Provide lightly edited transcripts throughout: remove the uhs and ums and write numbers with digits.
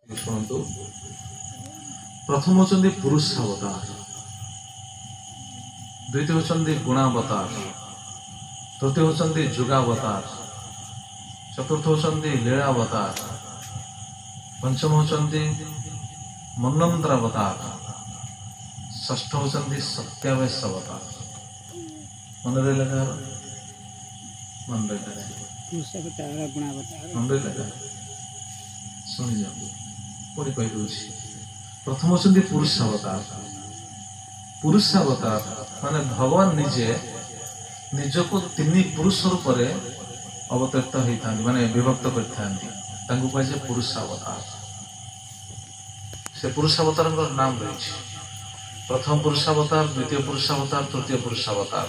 शुणु प्रथम होचंदी पुरुष अवतार, द्वितीय होचंदी गुणावतार, तृतीय होचंदी जुगावतार, चतुर्थ होचंदी लीलावतार, पंचम होचंदी मन्वंतरावतार, षष्ठ होचंदी सत्यावेश अवतार। मन रही लगा मन रही लगा शुणी जाओ पुणी कही प्रथम होचंदी पुरुष अवतार। पुरुष अवतार माने भगवान निजे निजको तीन पुरुष रूप अवतरित होता माने विभक्त कर पुरुष अवतार। से पुरुष अवतार नाम रही प्रथम पुरुष अवतार, द्वितीय पुरुष अवतार, तृतीय पुरुष अवतार।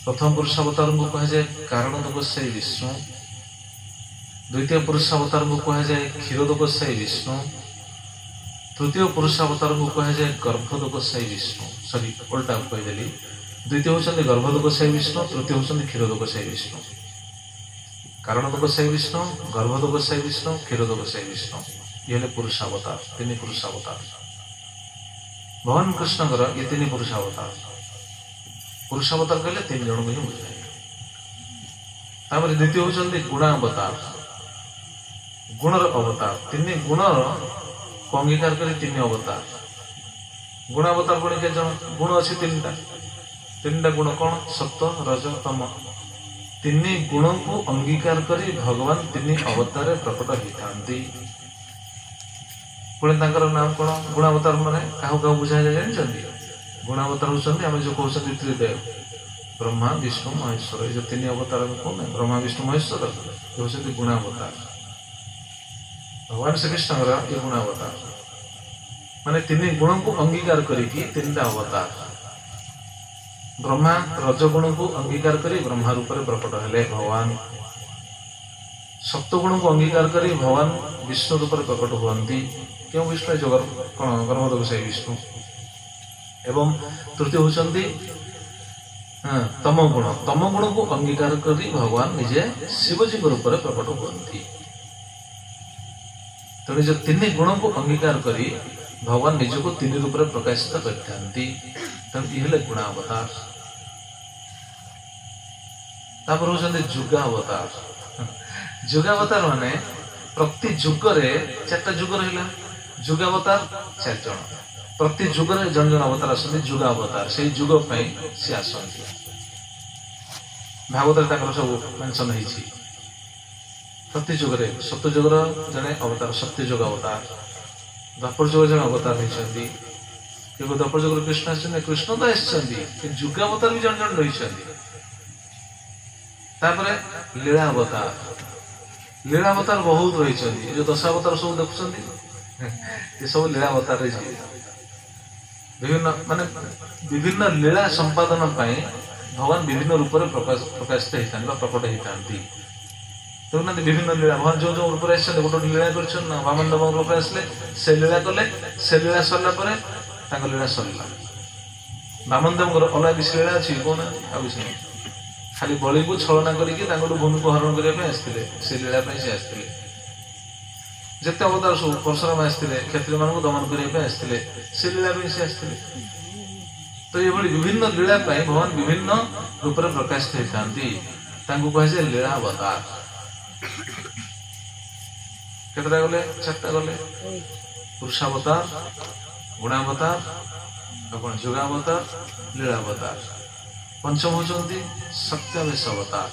प्रथम पुरुष अवतार को कह जाए कारण गोसाई विष्णु, द्वितीय पुरुष अवतार को कह जाए क्षीरोद गोसाई विष्णु, तृतीय पुरुष अवतार को कह जाए गर्भद गोसाई विष्णु। सॉरी उल्टा कहीदेली, द्वितीय होचंदी गर्भद गोसाई विष्णु, तृतीय होचंदी क्षीरोद गोसाई विष्णु। कारण गोसाई विष्णु, गर्भद गोसाई विष्णु, क्षीरोद गोसाई विष्णु, ये पुरुष अवतार, तीन पुरुष अवतार। भगवान कृष्ण ये तीन पुरुष अवतार। पुरुष अवतार कहले तीन जन को ही बुझाए। द्वितीय होचंदी गुणावतार, गुणर अवतार। तीन गुणर को अंगीकार कर तीन अवतार। गुणावतार गुण के जन गुण अच्छी तीन टा गुण कौन? सत्व, रज, तम। तीन गुण को अंगीकार कर भगवान तीन अवतार प्रकट होती। पुणी नाम कौन? गुणावतार माने क्या बुझा जाए जानते? गुणावतार होचंदी आम जो कहते त्रिदेव, ब्रह्मा विष्णु महेश्वर। ये जो तीन अवतार कौन? ब्रह्मा विष्णु महेश्वर ये होचंदी गुणावतार। भगवान श्रीकृष्ण ये गुणावतार माने तीन गुण को अंगीकार करी तीन अवतार। ब्रह्मा रजगुण को अंगीकार करी ब्रह्मा रूप में प्रकट हेले भगवान। सप्तगुण को अंगीकार करी भगवान विष्णु रूप में प्रकट हुआ। क्यों विष्णु? जो गर्भद गोसाई विष्णु। एवं तृतीय होचंदी तम गुण। तम गुण को अंगीकार करी भगवान निजे शिवजी रूप में प्रकट हुआ। तेणु जो तीन गुण को अंगीकार करी भगवान निज को तीन रूप में प्रकाशित करते तेणु गुणावतार। तापर होचंदी जुगावतार। जुगावतार माने प्रति जुगरे चारटा जुग रहा। जुगावतार 4 जन, प्रति जुगरे जन जन अवतार आसती। जुगावतार से जुग सी आसती। भागवत सब मेंशन होती। प्रति जुगरे सत्यजुगर जड़े अवतार सत्यजुग अवतार, द्वापर जुग जन अवतार होती। द्वापर जुगर कृष्ण आसते, कृष्ण तो आसती, जुगावतार भी जन जन रही। लीलावतार। लीलावतार बहुत रही। जो दशावतार सब देखुं ये सब लीलावतार विभिन्न माने विभिन्न लीला संपादन भगवान विभिन्न रूप में प्रकाशित होता प्रकट होती। तो विभिन्न लीला भगवान जो जो रूप आसते गोटे लीला कर वामन देव रूप आसले से लीला कले। से लीला सरला लीला सरला। वामन देव अलग किसी लीला अच्छी कौन? आ खाली बलि को छलना करके भूमि को हरण करने आसते से लीला से आसते। जिते अवतार सब परशुराम आसते क्षत्रिय मान दमन करने आसते से लीला से आसते। तो ये विभिन्न लीला भगवान विभिन्न रूप में प्रकाशित होती कहुए लीलावतार। केतटा गले? 4टा गले। पुरुषावतार, गुणावतार, जुगावतार, लीलावतार। पंचम होचंदी सत्यावेश अवतार।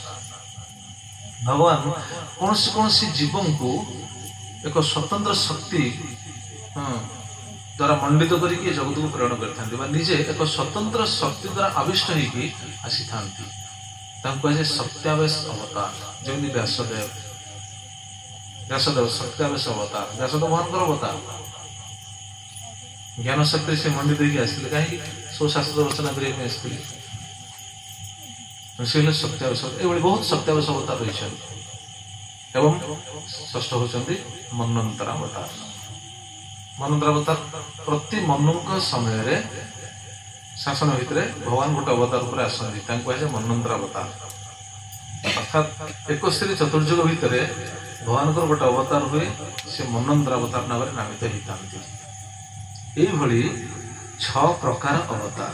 भगवान कौन सी जीवन को एक स्वतंत्र शक्ति द्वारा मंडित करके जगत को प्रेरण करते निजे एक स्वतंत्र शक्ति द्वारा आविष्ट होगी आसी था कहे सत्यावेश अवतार। जमी व्यासदेव, व्यासदेव सत्यावेश अवतार। व्यासदेव भगवान अवतार ज्ञान शक्ति से मंडित होगी आसते कहीं सब शास्त्र रचना करने आसते। सत्यावेश ये बहुत सत्यावेश अवतार रही। एवं षष्ठ होचंदी मन्वंतरावतार। मन्वंतरावतार प्रति मनु समय शासन भितर भगवान गोटे अवतार पर आसती कहे मन्वंतरावतार। अर्थात 71 चतुर्युग भितर ଭଗବାନଙ୍କର ଗୋଟେ ଅବତାର ହୁଏ, ସେ ମନ୍ୱନ୍ତର ଅବତାର ନାମରେ ନାମିତ ହେଇଥାନ୍ତି। ଏଇଭଳି 6 ପ୍ରକାର ଅବତାର।